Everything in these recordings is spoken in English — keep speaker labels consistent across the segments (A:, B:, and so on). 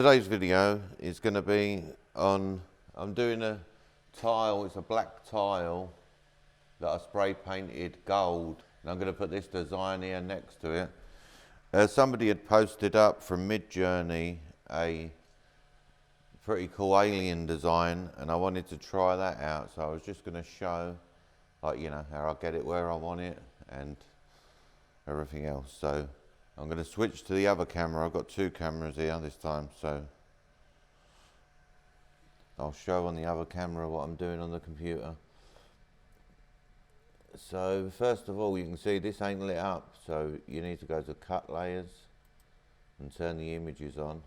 A: Today's video is going to be on, I'm doing a tile, it's a black tile that I spray painted gold, and I'm going to put this design here next to it. Somebody had posted up from Midjourney a pretty cool alien design, and I wanted to try that out, so I was just going to show, like, you know, how I get it where I want it and everything else. So I'm going to switch to the other camera. I've got two cameras here this time, so I'll show on the other camera what I'm doing on the computer. So first of all, you can see this ain't lit up, so you need to go to cut layers and turn the images on.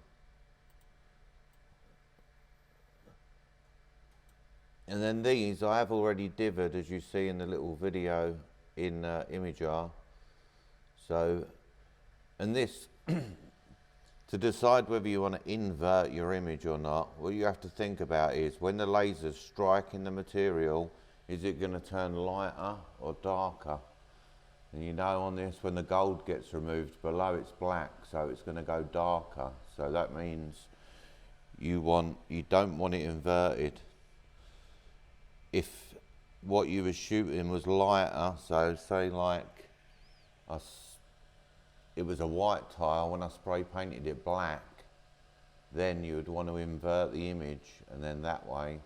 A: And then these I have already divvied, as you see in the little video in Imager. So, and this, to decide whether you want to invert your image or not, what you have to think about is when the laser's striking the material, is it going to turn lighter or darker? And you know on this, when the gold gets removed, below it's black, so it's going to go darker. So that means you don't want it inverted. If what you were shooting was lighter, so say like it was a white tile, when I spray painted it black, then you would want to invert the image, and then that way,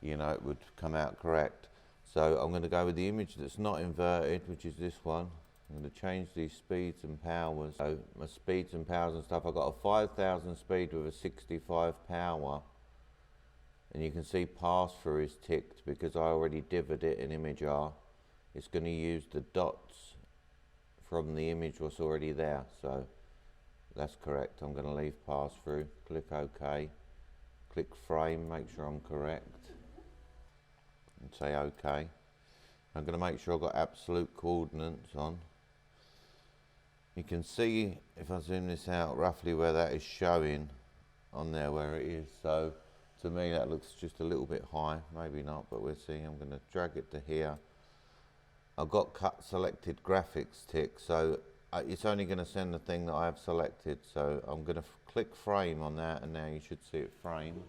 A: you know, it would come out correct. So I'm going to go with the image that's not inverted, which is this one. I'm going to change these speeds and powers. So my speeds and powers and stuff, I've got a 5000 speed with a 65 power. And you can see pass-through is ticked because I already divvied it in Imager. It's going to use the dots from the image what's already there, so that's correct. I'm going to leave pass-through, click OK, click frame, make sure I'm correct, and say OK. I'm going to make sure I've got absolute coordinates on. You can see, if I zoom this out, roughly where that is showing on there, where it is. So to me that looks just a little bit high, maybe not, but we'll see. I'm going to drag it to here. I've got cut selected graphics tick, so it's only going to send the thing that I have selected. So I'm going to click frame on that, and now you should see it frame.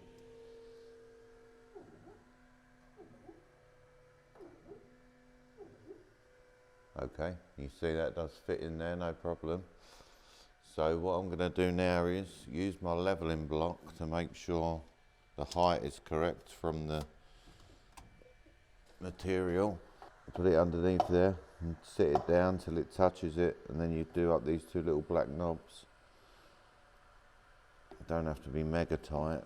A: Okay, you see that does fit in there, no problem. So what I'm going to do now is use my leveling block to make sure the height is correct from the material. Put it underneath there and sit it down till it touches it, and then you do up these two little black knobs. Don't have to be mega tight.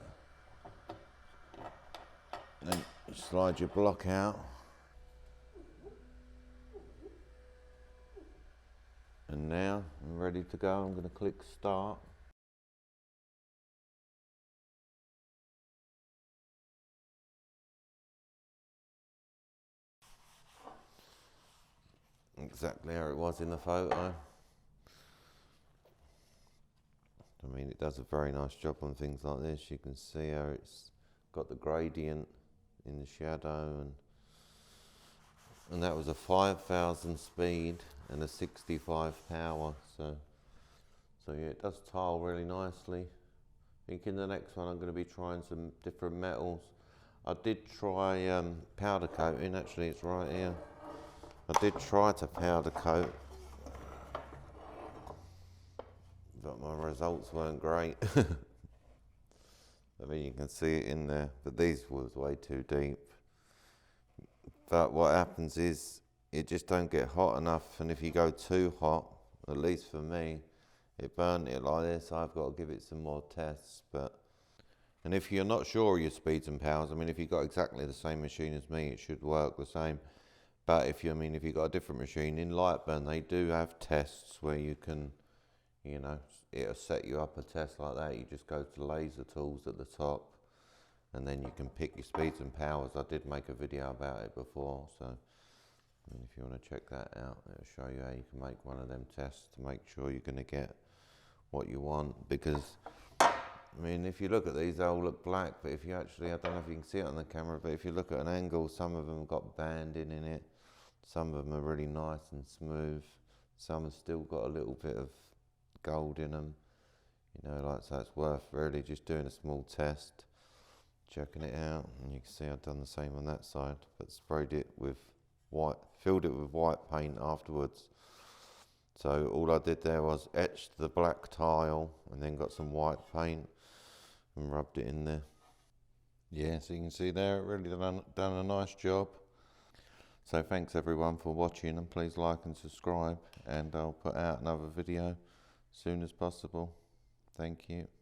A: Then you slide your block out, and now I'm ready to go. I'm going to click start. Exactly how it was in the photo. I mean, it does a very nice job on things like this. You can see how it's got the gradient in the shadow, and that was a 5000 speed and a 65 power. So yeah, it does tile really nicely. I think in the next one I'm going to be trying some different metals. I did try powder coating. Actually, it's right here. I did try to powder coat, but my results weren't great. I mean, you can see it in there, but these was way too deep. But what happens is it just don't get hot enough, and if you go too hot, at least for me, it burnt it like this. I've got to give it some more tests. And if you're not sure of your speeds and powers, I mean, if you've got exactly the same machine as me, it should work the same. But if you've got a different machine, in Lightburn they do have tests where you can, you know, it'll set you up a test like that. You just go to laser tools at the top, and then you can pick your speeds and powers. I did make a video about it before, so I mean, if you want to check that out, it'll show you how you can make one of them tests to make sure you're going to get what you want. Because I mean, if you look at these, they all look black, but if you actually, I don't know if you can see it on the camera, but if you look at an angle, some of them have got banding in it. Some of them are really nice and smooth. Some have still got a little bit of gold in them. You know, like, so it's worth really just doing a small test, checking it out. And you can see I've done the same on that side, but sprayed it with white, filled it with white paint afterwards. So all I did there was etched the black tile and then got some white paint and rubbed it in there. Yeah, so you can see there, it really done a nice job. So thanks everyone for watching, and please like and subscribe, and I'll put out another video as soon as possible. Thank you.